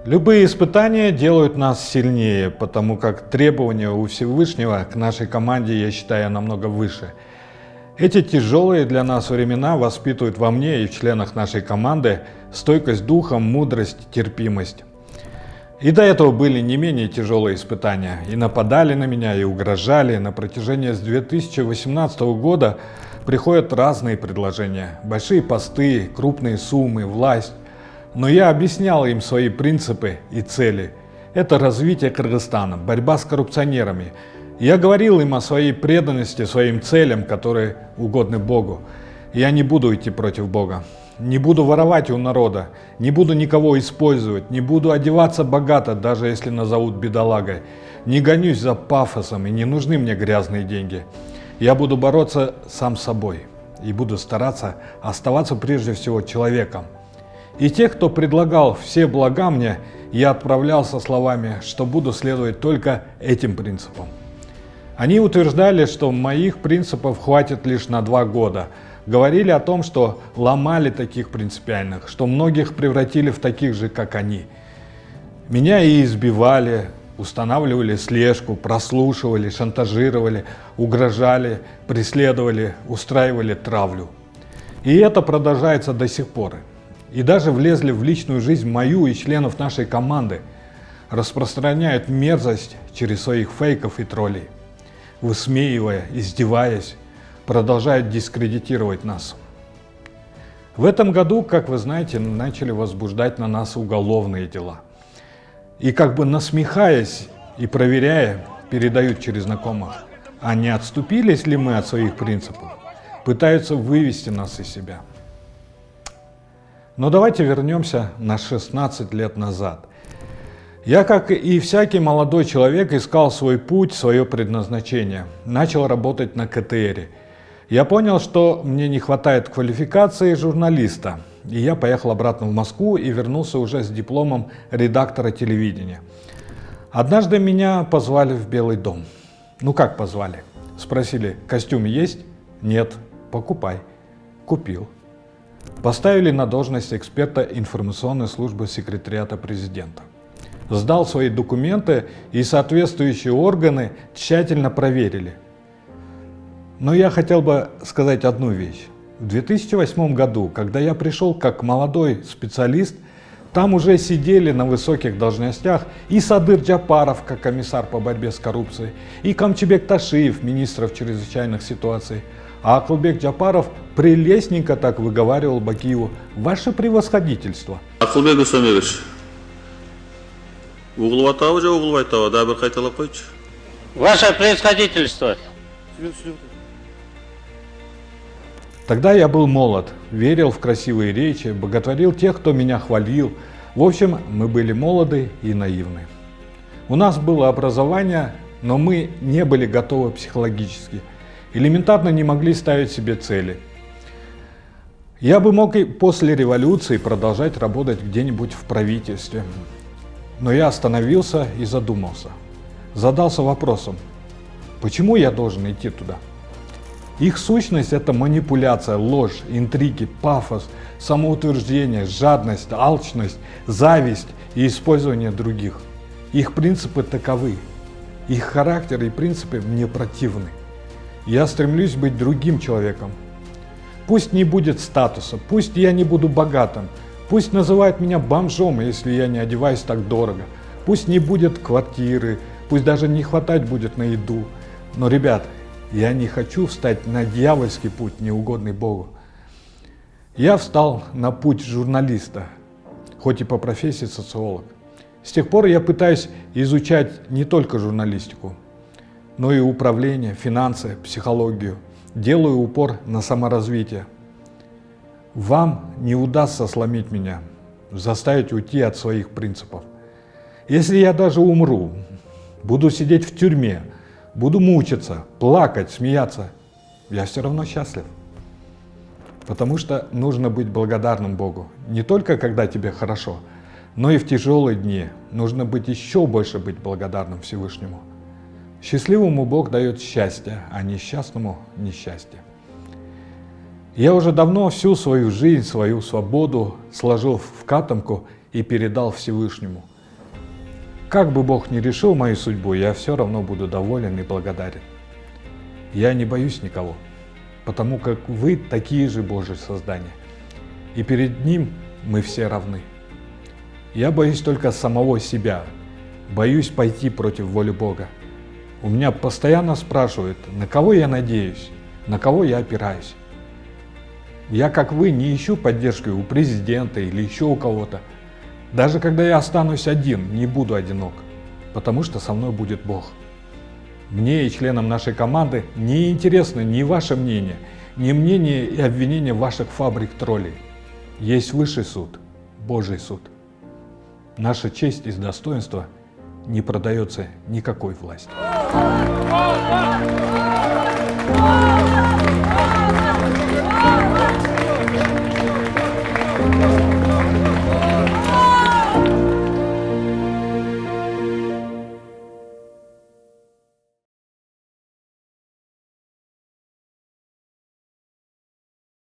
Любые испытания делают нас сильнее, потому как требования у Всевышнего к нашей команде, я считаю, намного выше. Эти тяжелые для нас времена воспитывают во мне и в членах нашей команды стойкость духа, мудрость, терпимость. И до этого были не менее тяжелые испытания. И нападали на меня, и угрожали. На протяжении с 2018 года приходят разные предложения. Большие посты, крупные суммы, власть. Но я объяснял им свои принципы и цели. Это развитие Кыргызстана, борьба с коррупционерами. Я говорил им о своей преданности, своим целям, которые угодны Богу. Я не буду идти против Бога. Не буду воровать у народа, не буду никого использовать, не буду одеваться богато, даже если назовут бедолагой. Не гонюсь за пафосом и не нужны мне грязные деньги. Я буду бороться сам с собой и буду стараться оставаться прежде всего человеком. И тех, кто предлагал все блага мне, я отправлял со словами, что буду следовать только этим принципам. Они утверждали, что моих принципов хватит лишь на 2 года. Говорили о том, что ломали таких принципиальных, что многих превратили в таких же, как они. Меня и избивали, устанавливали слежку, прослушивали, шантажировали, угрожали, преследовали, устраивали травлю. И это продолжается до сих пор. И даже влезли в личную жизнь мою и членов нашей команды, распространяют мерзость через своих фейков и троллей, высмеивая, издеваясь, продолжают дискредитировать нас. В этом году, как вы знаете, начали возбуждать на нас уголовные дела. И как бы насмехаясь и проверяя, передают через знакомых, а не отступились ли мы от своих принципов, пытаются вывести нас из себя. Но давайте вернемся на 16 лет назад. Я, как и всякий молодой человек, искал свой путь, свое предназначение. Начал работать на КТРе. Я понял, что мне не хватает квалификации журналиста. И я поехал обратно в Москву и вернулся уже с дипломом редактора телевидения. Однажды меня позвали в Белый дом. Ну как позвали? Спросили, костюм есть? Нет. Покупай. Купил. Поставили на должность эксперта информационной службы секретариата президента. Сдал свои документы, и соответствующие органы тщательно проверили. Но я хотел бы сказать одну вещь. В 2008 году, когда я пришел как молодой специалист, там уже сидели на высоких должностях и Садыр Джапаров, как комиссар по борьбе с коррупцией, и Камчыбек Ташиев, министр чрезвычайных ситуаций. А Акылбек Джапаров прелестненько так выговаривал Бакиеву: «Ваше превосходительство». Акылбек Усамевич, углубатава же углубайтава, да, бір қайталап қойшы. Ваше превосходительство. Тогда я был молод, верил в красивые речи, боготворил тех, кто меня хвалил. В общем, мы были молоды и наивны. У нас было образование, но мы не были готовы психологически. Элементарно не могли ставить себе цели. Я бы мог и после революции продолжать работать где-нибудь в правительстве. Но я остановился и задумался. Задался вопросом, почему я должен идти туда? Их сущность – это манипуляция, ложь, интриги, пафос, самоутверждение, жадность, алчность, зависть и использование других. Их принципы таковы. Их характер и принципы мне противны. Я стремлюсь быть другим человеком. Пусть не будет статуса, пусть я не буду богатым, пусть называют меня бомжом, если я не одеваюсь так дорого, пусть не будет квартиры, пусть даже не хватать будет на еду. Но, ребят, я не хочу встать на дьявольский путь, неугодный Богу. Я встал на путь журналиста, хоть и по профессии социолог. С тех пор я пытаюсь изучать не только журналистику, но и управление, финансы, психологию. Делаю упор на саморазвитие. Вам не удастся сломить меня, заставить уйти от своих принципов. Если я даже умру, буду сидеть в тюрьме, буду мучиться, плакать, смеяться, я все равно счастлив. Потому что нужно быть благодарным Богу. Не только когда тебе хорошо, но и в тяжелые дни нужно быть еще больше быть благодарным Всевышнему. Счастливому Бог дает счастье, а несчастному – несчастье. Я уже давно всю свою жизнь, свою свободу сложил в катанку и передал Всевышнему. Как бы Бог ни решил мою судьбу, я все равно буду доволен и благодарен. Я не боюсь никого, потому как вы такие же Божьи создания, и перед Ним мы все равны. Я боюсь только самого себя, боюсь пойти против воли Бога. У меня постоянно спрашивают, на кого я надеюсь, на кого я опираюсь. Я, как вы, не ищу поддержки у президента или еще у кого-то. Даже когда я останусь один, не буду одинок, потому что со мной будет Бог. Мне и членам нашей команды не интересно ни ваше мнение, ни мнение и обвинения ваших фабрик-троллей. Есть высший суд, Божий суд. Наша честь и достоинство не продается никакой властью.